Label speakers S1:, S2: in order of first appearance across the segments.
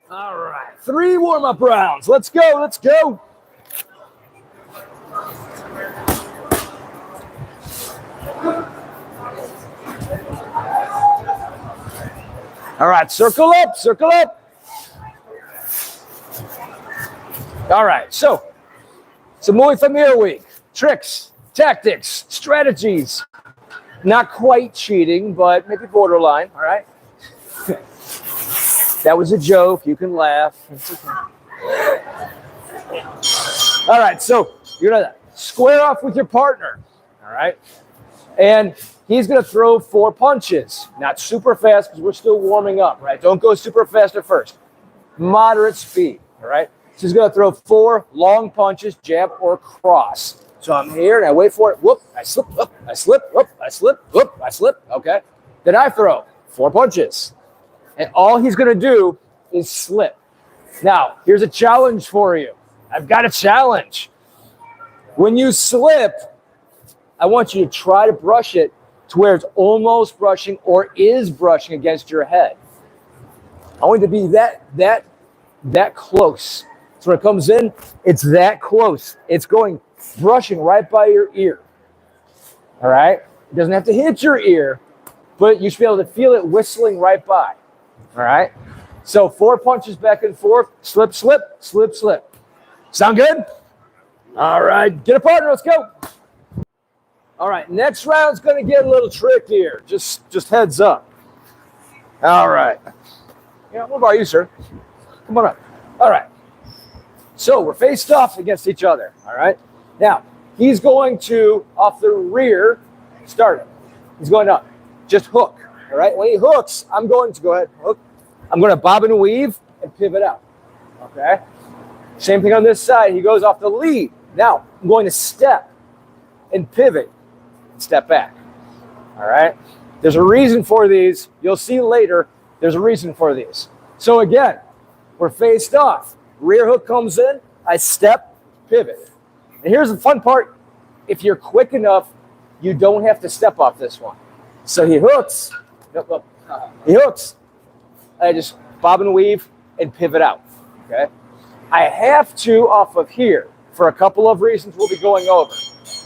S1: All right, 3 warm-up rounds. Let's go, let's go. All right, circle up, circle up. All right, so it's a Muay Thai week. Tricks, tactics, strategies. Not quite cheating, but maybe borderline, all right? That was a joke. You can laugh. It's okay. All right, so you're going to square off with your partner, all right? And he's going to throw 4 punches. Not super fast because we're still warming up, right? Don't go super fast at first. Moderate speed, all right? So he's going to throw 4 long punches, jab or cross. So I'm here and I wait for it. Whoop, I slip, whoop, I slip, whoop, I slip, whoop, I slip. Okay. Then I throw 4 punches. And all he's going to do is slip. Now, here's a challenge for you. I've got a challenge. When you slip, I want you to try to brush it to where it's almost brushing or is brushing against your head. I want it to be that close. So when it comes in, it's that close. It's going brushing right by your ear. All right? It doesn't have to hit your ear, but you should be able to feel it whistling right by. All right? So 4 punches back and forth. Slip, slip, slip, slip. Sound good? All right. Get a partner. Let's go. All right. Next round's going to get a little trickier. Just heads up. All right. Yeah, what about you, sir? Come on up. All right. So we're faced off against each other. All right? Now, he's going to, off the rear, start it. He's going up. Just hook. All right? When he hooks, I'm going to go ahead and hook. I'm going to bob and weave and pivot out. Okay? Same thing on this side. He goes off the lead. Now, I'm going to step and pivot and step back. All right? There's a reason for these. You'll see later there's a reason for these. So again, we're faced off. Rear hook comes in. I step, pivot. And here's the fun part. If you're quick enough, you don't have to step off this one. So he hooks. He hooks. I just bob and weave and pivot out. Okay? I have to off of here for a couple of reasons we'll be going over.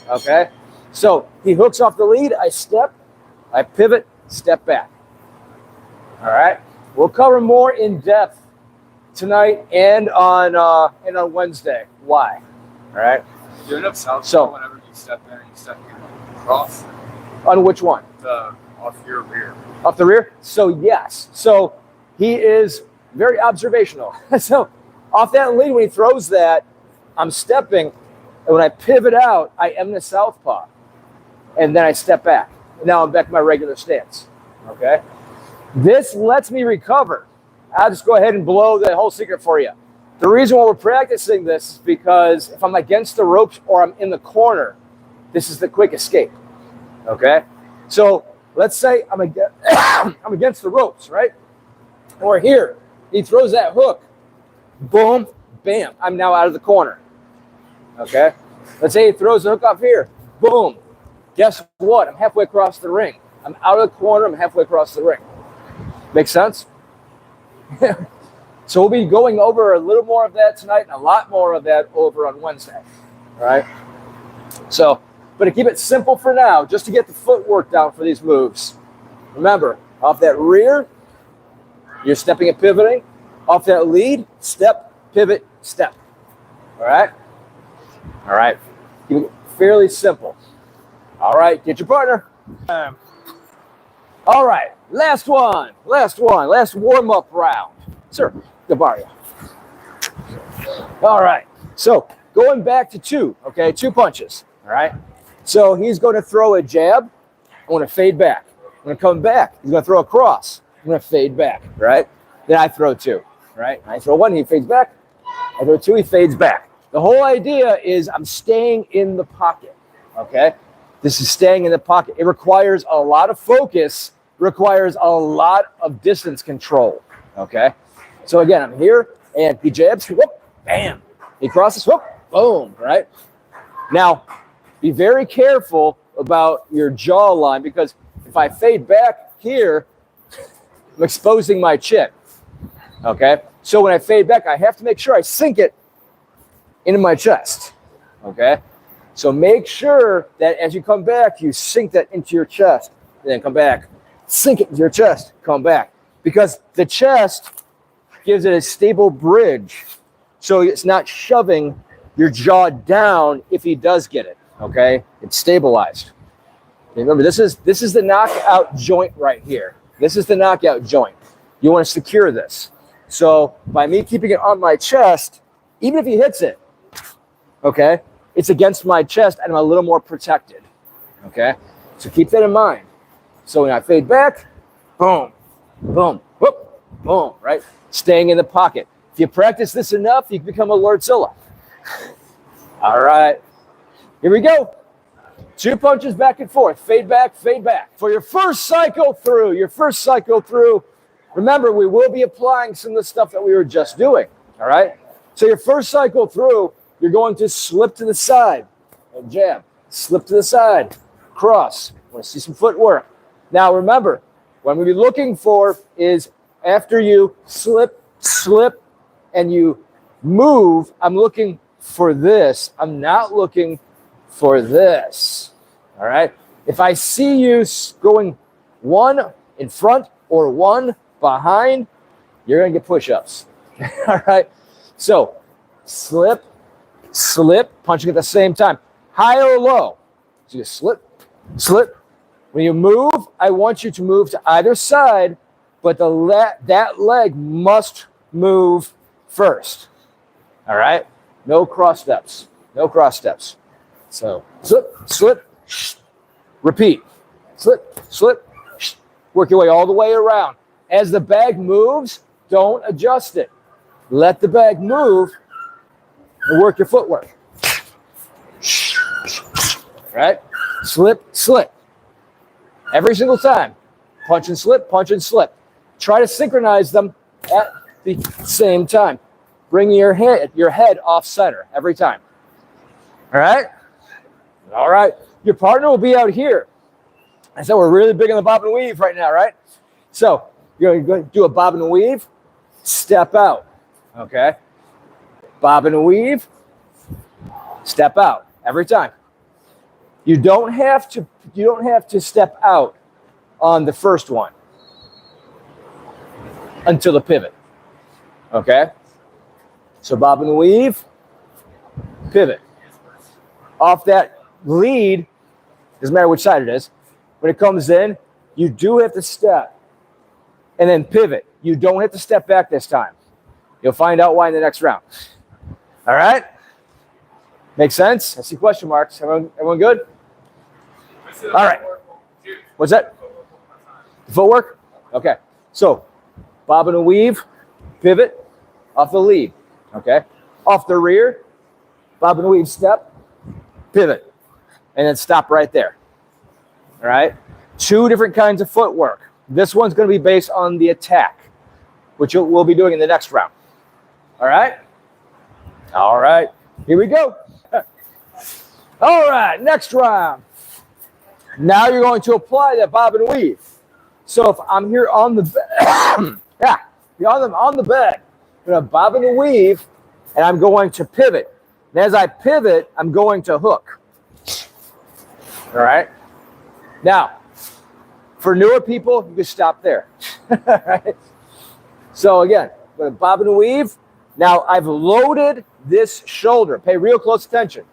S1: Okay? So he hooks off the lead. I step. I pivot. Step back. All right? We'll cover more in depth tonight and on Wednesday. Why? All right?
S2: You end up southpaw whenever you step in and you step across.
S1: On which one?
S2: Off your rear.
S1: Off the rear? So yes. So he is very observational. So off that lead, when he throws that, I'm stepping. And when I pivot out, I am the southpaw. And then I step back. And now I'm back to my regular stance. Okay? This lets me recover. I'll just go ahead and blow the whole secret for you. The reason why we're practicing this is because if I'm against the ropes or I'm in the corner, this is the quick escape. Okay? So let's say I'm against the ropes, right? Or here, he throws that hook. Boom, bam, I'm now out of the corner. Okay? Let's say he throws the hook off here. Boom. Guess what? I'm halfway across the ring. I'm out of the corner. I'm halfway across the ring. Make sense? So we'll be going over a little more of that tonight and a lot more of that over on Wednesday. All right? So, but to keep it simple for now, just to get the footwork down for these moves. Remember, off that rear, you're stepping and pivoting. Off that lead, step, pivot, step. All right? All right. Keep it fairly simple. All right, get your partner. All right, last warm-up round. Sir, Gabaria. All right, so going back to 2, okay, 2 punches, all right? So he's going to throw a jab. I'm going to fade back. I'm going to come back. He's going to throw a cross. I'm going to fade back, right? Then I throw 2, right? I throw 1, he fades back. I throw 2, he fades back. The whole idea is I'm staying in the pocket, okay? This is staying in the pocket. It requires a lot of focus, requires a lot of distance control, okay? So again, I'm here, and he jabs, whoop, bam. He crosses, whoop, boom, right? Now, be very careful about your jawline, because if I fade back here, I'm exposing my chin, okay? So when I fade back, I have to make sure I sink it into my chest, okay? So make sure that as you come back, you sink that into your chest, and then come back, sink it into your chest, come back. Because the chest gives it a stable bridge, so it's not shoving your jaw down if he does get it, okay? It's stabilized. Remember, this is the knockout joint right here. This is the knockout joint. You want to secure this. So by me keeping it on my chest, even if he hits it, okay, it's against my chest and I'm a little more protected, okay? So keep that in mind. So when I fade back, boom, boom, whoop, boom, right? Staying in the pocket. If you practice this enough, you can become a Lordzilla. All right, here we go. 2 punches back and forth, fade back, fade back. For your first cycle through, remember, we will be applying some of the stuff that we were just doing, all right? So your first cycle through, you're going to slip to the side and jab, slip to the side, cross. Want to see some footwork. Now remember, what I'm going to be looking for is after you slip, and you move, I'm looking for this. I'm not looking for this, all right? If I see you going one in front or one behind, you're going to get push-ups, all right? So slip, punching at the same time, high or low. So you slip. When you move, I want you to move to either side, but that leg must move first, all right? No cross steps. So slip, repeat, slip, work your way all the way around. As the bag moves, don't adjust it. Let the bag move and work your footwork. Right? Slip. Every single time. Punch and slip. Try to synchronize them at the same time. Bring your head off center every time. All right. Your partner will be out here. I said we're really big on the bob and weave right now, right? So you're going to do a bob and weave, step out, okay? Bob and weave, step out every time. You don't have to step out on the first one until the pivot, okay? So bob and weave, pivot. Off that lead, doesn't matter which side it is, when it comes in, you do have to step and then pivot. You don't have to step back this time. You'll find out why in the next round. All right? Make sense? I see question marks. Everyone good? All right. What's that? Footwork? Okay. So, bob and weave, pivot, off the lead. Okay? Off the rear, bob and weave, step, pivot, and then stop right there. All right? 2 different kinds of footwork. This one's going to be based on the attack, which we'll be doing in the next round. All right? All right. Here we go. All right. Next round. Now you're going to apply that bob and weave. So if I'm here on the bed, on the bed, I'm going to bob and weave, and I'm going to pivot. And as I pivot, I'm going to hook. All right? Now, for newer people, you can stop there. Right? So again, I'm going to bob and weave. Now I've loaded this shoulder. Pay real close attention.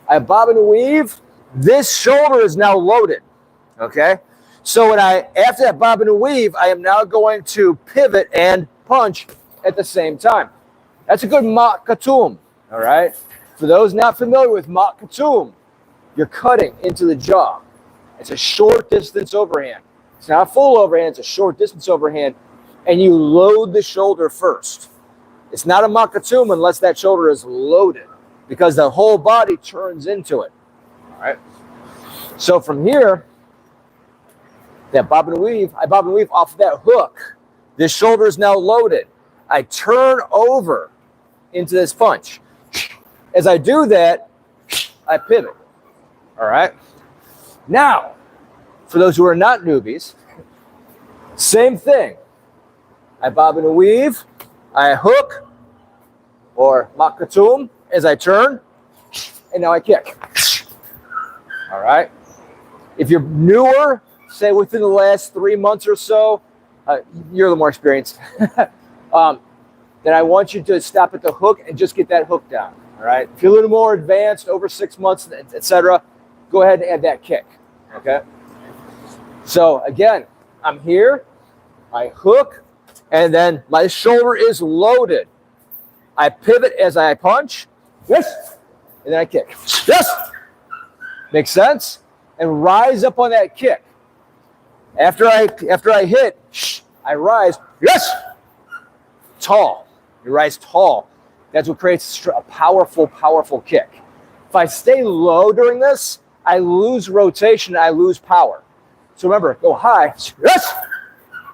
S1: I bob and weave. This shoulder is now loaded. Okay? So after that bob and weave, I am now going to pivot and punch at the same time. That's a good mak katum. All right? For those not familiar with mak katum, you're cutting into the jaw. It's a short distance overhand. It's not a full overhand. It's a short distance overhand. And you load the shoulder first. It's not a mak katum unless that shoulder is loaded, because the whole body turns into it. All right? So from here, that bob and weave, I bob and weave off that hook. This shoulder is now loaded. I turn over into this punch. As I do that, I pivot. All right? Now, for those who are not newbies, same thing. I bob and weave, I hook or makatum as I turn, and now I kick. All right. If you're newer, say within the last 3 months or so, you're a little more experienced. Then I want you to stop at the hook and just get that hook down. All right. If you're a little more advanced, over 6 months, etc., go ahead and add that kick. Okay. So again, I'm here, I hook, and then my shoulder is loaded. I pivot as I punch, yes, and then I kick, yes. Makes sense? And rise up on that kick. After I hit, I rise, yes. Tall. You rise tall. That's what creates a powerful, powerful kick. If I stay low during this, I lose rotation, I lose power. So remember, go high, yes,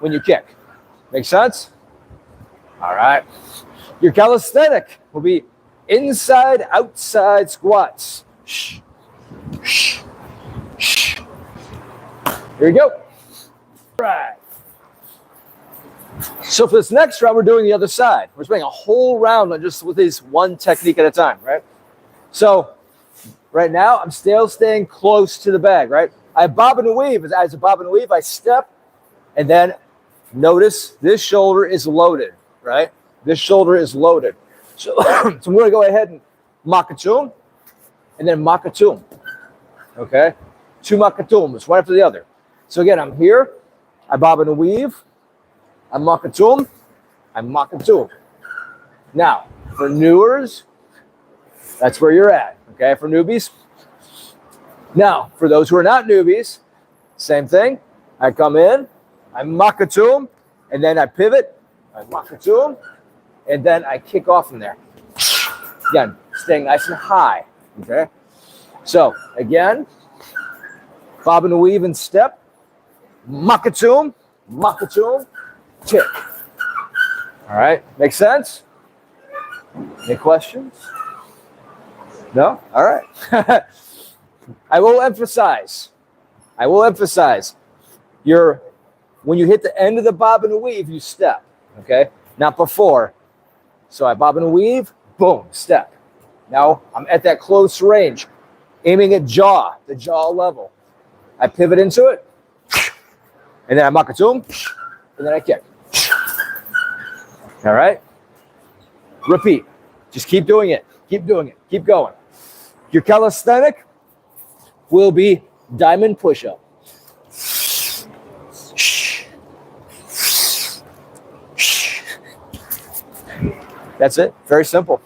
S1: when you kick. Make sense? All right. Your calisthenic will be inside, outside squats. Here you go. All right. So for this next round, we're doing the other side. We're spending a whole round on just with this one technique at a time, right? So right now, I'm still staying close to the bag, right? I bob and weave. As I bob and weave, I step, and then notice this shoulder is loaded, right? This shoulder is loaded. So, I'm going to go ahead and makatum, and then makatum, okay? 2 makatums, one after the other. So again, I'm here, I bob and weave, I makatum, I makatum. Now, for newers, that's where you're at, okay? For newbies. Now, for those who are not newbies, same thing. I come in, I makatum, and then I pivot, I makatum, and then I kick off from there. Again, staying nice and high, okay? So, again, bob and weave and step, makatum, makatum, kick. All right, make sense? Any questions? No? All right. I will emphasize, when you hit the end of the bob and weave, you step, okay? Not before. So I bob and weave, boom, step. Now I'm at that close range, aiming at jaw, the jaw level. I pivot into it, and then I makatum, and then I kick. All right? Repeat. Just keep doing it. Keep doing it. Keep going. Your calisthenic will be diamond push-up. That's it. Very simple.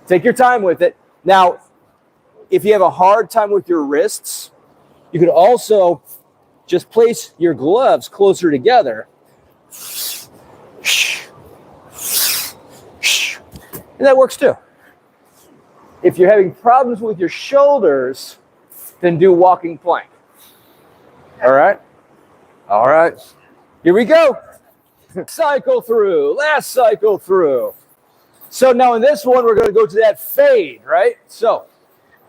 S1: Take your time with it. Now, if you have a hard time with your wrists, you could also just place your gloves closer together. And that works too. If you're having problems with your shoulders, then do walking plank. All right? All right. Here we go. Cycle through. Last cycle through. So now in this one, we're going to go to that fade, right? So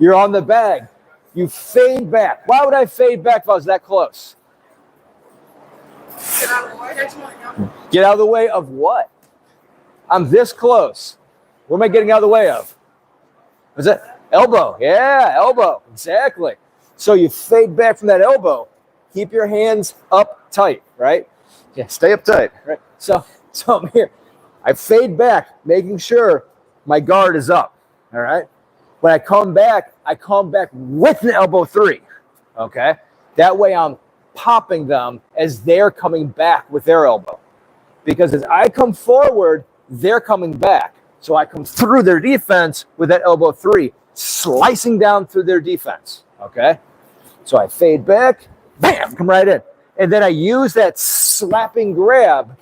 S1: you're on the bag. You fade back. Why would I fade back if I was that close?
S3: Get out of the way.
S1: Get out of the way of what? I'm this close. What am I getting out of the way of? What's that? Elbow. Yeah, elbow. Exactly. So you fade back from that elbow. Keep your hands up tight, right? Yeah, stay up tight, right? So I'm here. I fade back, making sure my guard is up, all right? When I come back with the elbow 3, okay? That way I'm popping them as they're coming back with their elbow. Because as I come forward, they're coming back. So I come through their defense with that elbow 3, slicing down through their defense, okay? So I fade back, bam, come right in. And then I use that slapping grab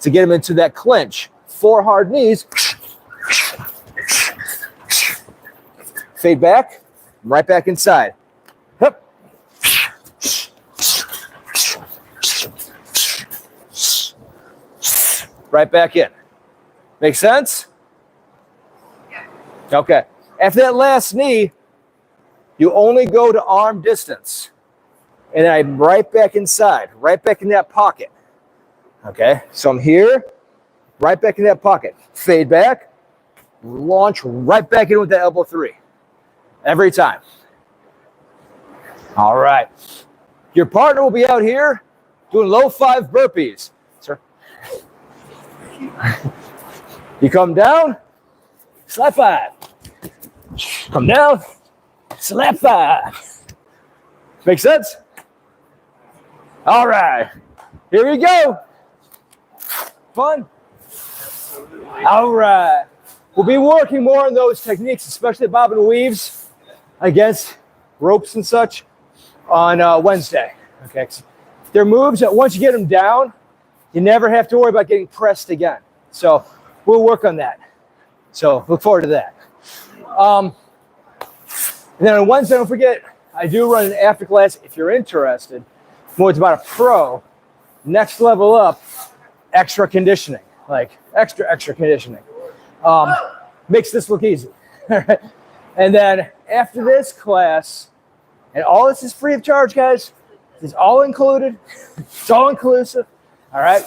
S1: to get them into that clinch. 4 hard knees. Fade back, right back inside. Hup. Right back in. Make sense?
S3: Yeah.
S1: Okay. After that last knee, you only go to arm distance. And then I'm right back inside, right back in that pocket. Okay, so I'm here, right back in that pocket. Fade back, launch right back in with that elbow 3. Every time. All right. Your partner will be out here doing low 5 burpees. Sir. You come down, slap 5. Come down, slap 5. Make sense? All right. Here we go. Fun? All right. We'll be working more on those techniques, especially bob and weaves against ropes and such on Wednesday. Okay. They're moves that once you get them down, you never have to worry about getting pressed again. So we'll work on that. So look forward to that. And then on Wednesday, don't forget, I do run an after class if you're interested. Muay Thaibata Pro, next level up, extra conditioning, like extra conditioning. Makes this look easy. And then after this class, and all this is free of charge, guys. It's all included. It's all inclusive. All right.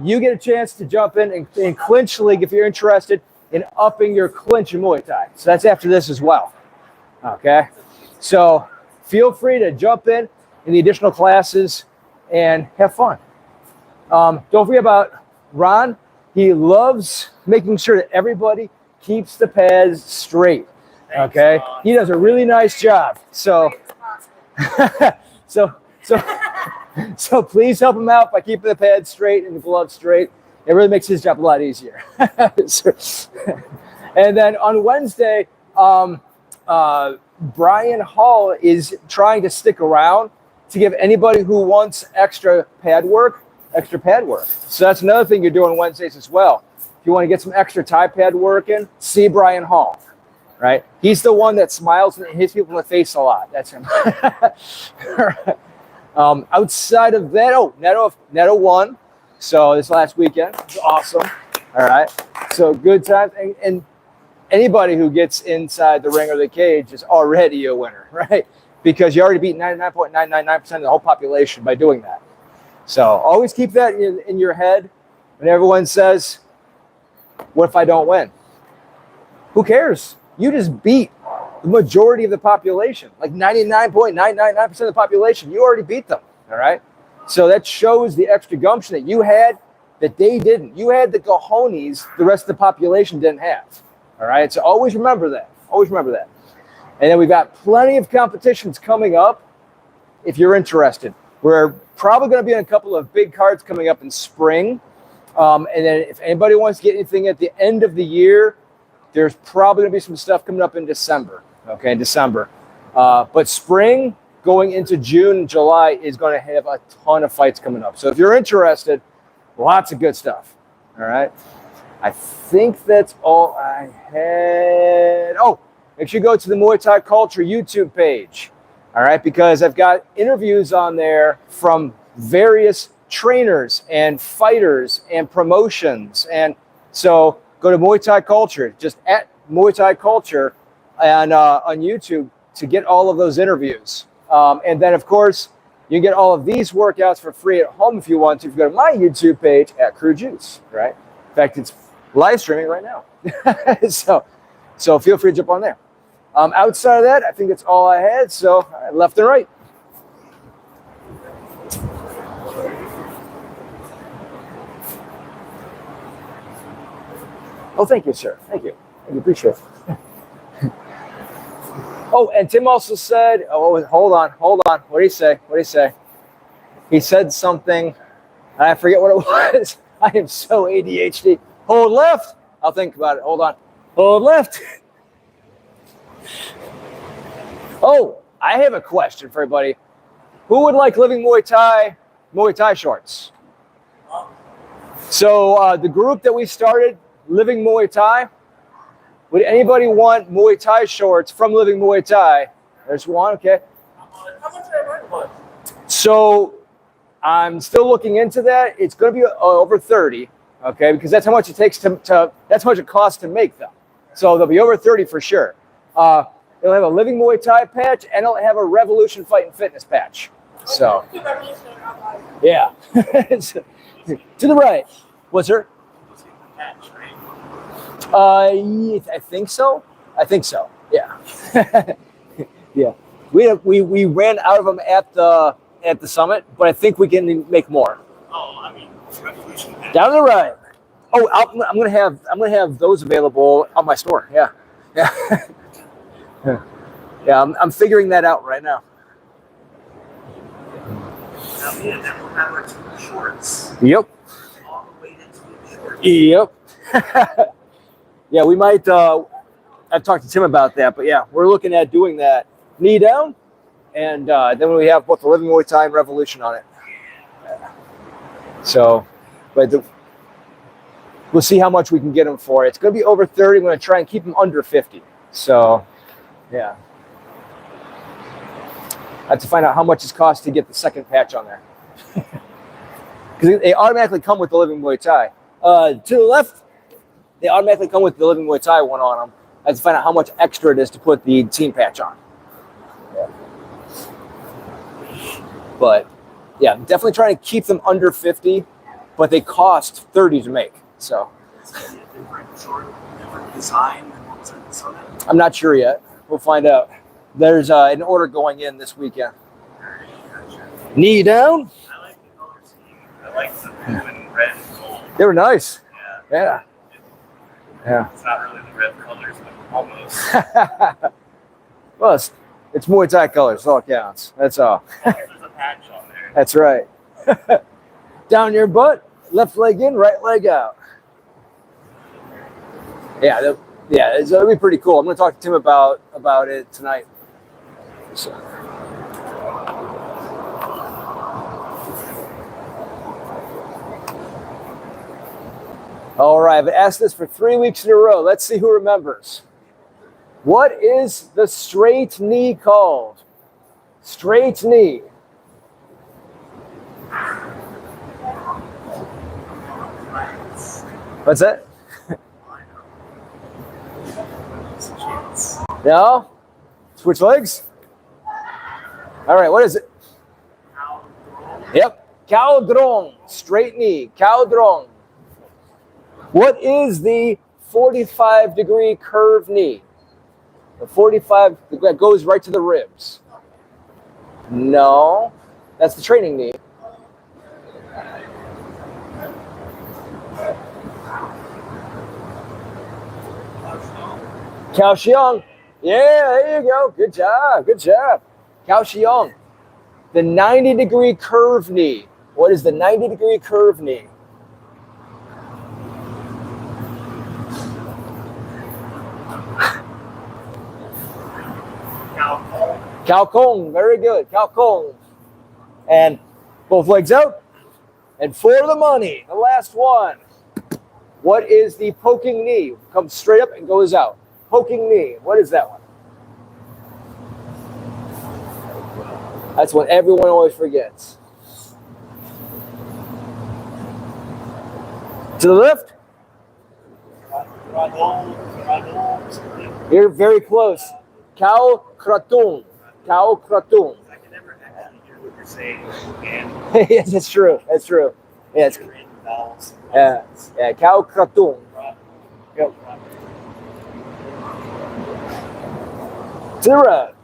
S1: You get a chance to jump in clinch league if you're interested in upping your clinch in Muay Thai. So that's after this as well. Okay. So feel free to jump in the additional classes and have fun. Don't forget about Ron. He loves making sure that everybody keeps the pads straight. Okay. He does a really nice job. So, so please help him out by keeping the pads straight and the gloves straight. It really makes his job a lot easier. And then on Wednesday, Brian Hall is trying to stick around to give anybody who wants extra pad work. So that's another thing you're doing Wednesdays as well. If you want to get some extra Thai pad work in, see Brian Hall. Right? He's the one that smiles and hits people in the face a lot. That's him. Outside of that, Neto won. So this last weekend was awesome. All right. So good time. And anybody who gets inside the ring or the cage is already a winner, right? Because you already beat 99.999% of the whole population by doing that. So always keep that in your head when everyone says, what if I don't win? Who cares? You just beat the majority of the population, like 99.999% of the population. You already beat them, all right? So that shows the extra gumption that you had that they didn't. You had the cojones the rest of the population didn't have, all right? So always remember that. Always remember that. And then we've got plenty of competitions coming up if you're interested. We're probably going to be on a couple of big cards coming up in spring. And then if anybody wants to get anything at the end of the year, there's probably going to be some stuff coming up in December, okay, in December. But spring, going into June and July, is going to have a ton of fights coming up. So if you're interested, lots of good stuff, all right? I think that's all I had. Oh, make sure you go to the Muay Thai Culture YouTube page, all right, because I've got interviews on there from various trainers and fighters and promotions. And so go to Muay Thai Culture, just at Muay Thai Culture and on YouTube to get all of those interviews. And then, of course, you can get all of these workouts for free at home if you want to. If you go to my YouTube page at KruJuice, right? In fact, it's live streaming right now. So feel free to jump on there. Outside of that, I think that's all I had. So left and right. Oh, thank you, sir. Thank you. Appreciate it. Oh, and Tim also said, oh, hold on. What did he say? He said something, I forget what it was. I am so ADHD. Hold left. I'll think about it. Hold on. Hold left. Oh, I have a question for everybody. Who would like living Muay Thai shorts? So the group that we started, Living Muay Thai, would anybody want Muay Thai shorts from Living Muay Thai? There's one, okay.
S3: How much are I run?
S1: So I'm still looking into that. It's going to be over 30, okay, because that's how much it takes that's how much it costs to make them. So they'll be over 30 for sure. It'll have a Living Muay Thai patch, and it'll have a Revolution Fight and Fitness patch. So, yeah. To the right. What's her?
S3: patch, right?
S1: I think so. I think so. Yeah. Yeah. We ran out of them at the summit, but I think we can make more.
S3: Oh, I mean, Revolution patch.
S1: Down the right. Oh, I'm gonna have those available on my store. Yeah. Yeah. Yeah. I'm figuring that out right now.
S3: Now, me and them will have our team shorts.
S1: Yep.
S3: All the way into the shorts.
S1: Yep. Yeah, we might. I've talked to Tim about that, but yeah, we're looking at doing that knee down, and then we have both the Living Muay Thai and Revolution on it. So, but we'll see how much we can get them for. It's going to be over 30. I'm going to try and keep them under 50. So, yeah. I have to find out how much it costs to get the second patch on there. Because they automatically come with the Living Muay Thai. To the left, they automatically come with the Living Muay Thai one on them. I have to find out how much extra it is to put the team patch on. Yeah. But, yeah, I'm definitely trying to keep them under 50, but they cost 30 to make. So,
S3: Different design than what was at the summit.
S1: I'm not sure yet. We'll find out. There's an order going in this weekend. Knee down.
S3: I like the color scheme. I like the blue and red and gold.
S1: They were nice.
S3: Yeah.
S1: Yeah.
S3: It's not really the red colors, but almost.
S1: Well, it's Muay Thai colors. All counts. That's all.
S3: There's a patch on there.
S1: That's right. Down your butt, left leg in, right leg out. Yeah, it'll be pretty cool. I'm going to talk to Tim about it tonight. So. All right, I've asked this for 3 weeks in a row. Let's see who remembers. What is the straight knee called? Straight knee. What's that? No? Switch legs? All right, what is it? Yep. Cow drong. Straight knee. Cow drong. What is the 45-degree curved knee? The 45 that goes right to the ribs. No. That's the training knee. Cao Xiong. Yeah, there you go. Good job. Good job. Cao Xiong. The 90-degree curve knee. What is the 90-degree curve knee? Cao Kong. Very good. Cao Kong. And both legs out. And for the money, the last one. What is the poking knee? Comes straight up and goes out. Poking knee. What is that one? That's what everyone always forgets. To the left. You're very close. Cao Kratung. Cao Kratung.
S3: I can never actually hear what you're saying.
S1: Yes, it's true. That's true. Yeah, it's, yeah. Cao Kratung. Yep. To the right.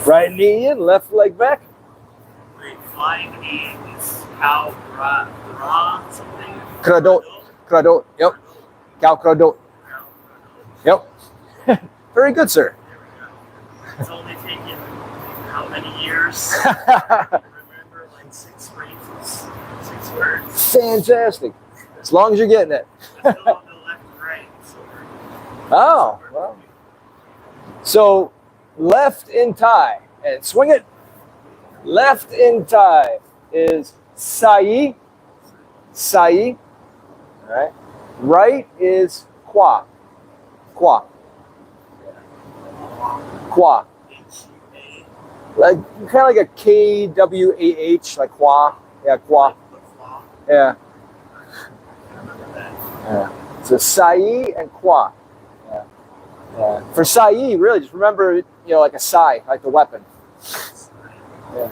S1: Right knee in, left leg back.
S3: Wait, flying knee is cow bra something?
S1: Kradot. Kradot. Yep. Cao Kradot. Yep. Very good, sir.
S3: It's only taken how many years? I remember like 6 phrases, 6 words.
S1: Fantastic. As long as you're getting it.
S3: I still don't know left and right. So
S1: Oh, well. So left in Thai, and swing it. Left in Thai is sai. Sai. All right. Right is qua. Qua. Qua. Like kind of like a KWAH, like qua. Yeah, qua. Yeah. Yeah. So sai and qua. Yeah. Yeah. For sai, really, just remember, like a sai, like the weapon. Yeah.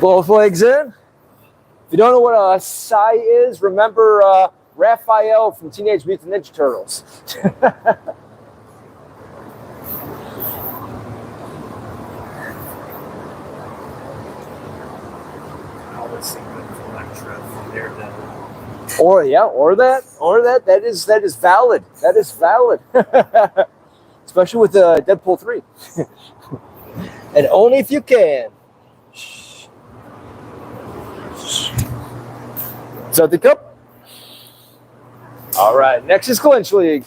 S1: Both legs in. If you don't know what a sai is, remember Raphael from Teenage Mutant Ninja Turtles.
S3: I always think of Electra from Daredevil.
S1: Or that is valid. That is valid. Especially with Deadpool 3. And only if you can. Something cup. All right, next is clinch league.